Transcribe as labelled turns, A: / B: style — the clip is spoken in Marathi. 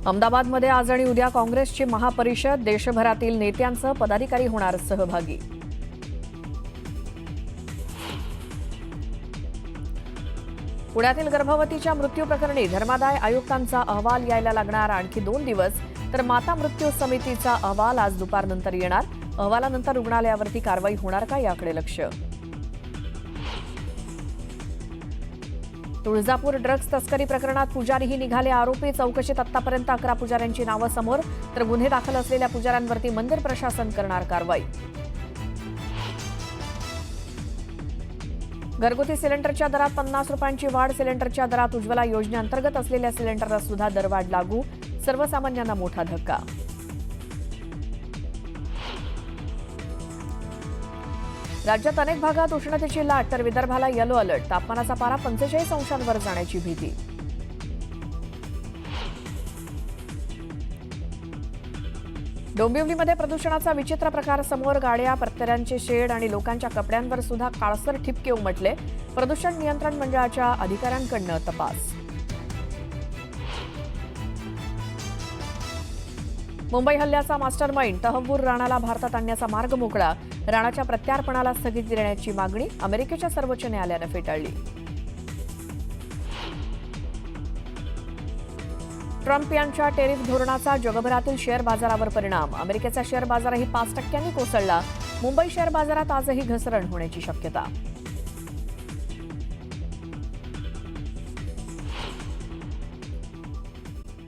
A: अहमदाबादमध्ये आज आणि उद्या काँग्रेसची महापरिषद, देशभरातील नेत्यांसह पदाधिकारी होणार सहभागी. पुण्यातील गर्भवतीच्या मृत्यू प्रकरणी धर्मादाय आयुक्तांचा अहवाल यायला लागणार आणखी 2 दिवस, तर माता मृत्यू समितीचा अहवाल आज दुपारनंतर येणार. अहवालानंतर रुग्णालयावरती कारवाई होणार का याकडे लक्ष. तुळजापूर ड्रग्ज तस्करी प्रकरणात पुजारीही निघाले आरोपी. चौकशीत आतापर्यंत 11 पुजाऱ्यांची नावं समोर, तर गुन्हे दाखल असलेल्या पुजाऱ्यांवरती मंदिर प्रशासन करणार कारवाई. घरगुती सिलेंडरच्या दरात 50 रुपयांची वाढ. सिलेंडरच्या दरात उज्ज्वला योजनेअंतर्गत असलेल्या सिलेंडरला सुद्धा दरवाढ लागू. सर्वसामान्यांना मोठा धक्का. राज्यात अनेक भागात उष्णतेची लाट, तर विदर्भाला येलो अलर्ट. तापमानाचा पारा 45 अंशांवर जाण्याची भीती. डोंबिवलीमध्ये प्रदूषणाचा विचित्र प्रकार समोर. गाड्या, पत्र्यांचे शेड आणि लोकांच्या कपड्यांवर सुद्धा काळसर ठिपके उमटले. प्रदूषण नियंत्रण मंडळाच्या अधिकाऱ्यांकडून तपास. मुंबई हल्ल्याचा मास्टरमाइंड तहव्वूर राणाला भारतात आणण्याचा मार्ग मोकळा. राणाच्या प्रत्यार्पणाला स्थगिती देण्याची मागणी अमेरिकेच्या सर्वोच्च न्यायालयानं फेटाळली. ट्रम्प यांच्या टेरिफ धोरणाचा जगभरातील शेअर बाजारावर परिणाम. अमेरिकेचा शेअर बाजारही 5% कोसळला. मुंबई शेअर बाजारात आजही घसरण होण्याची शक्यता.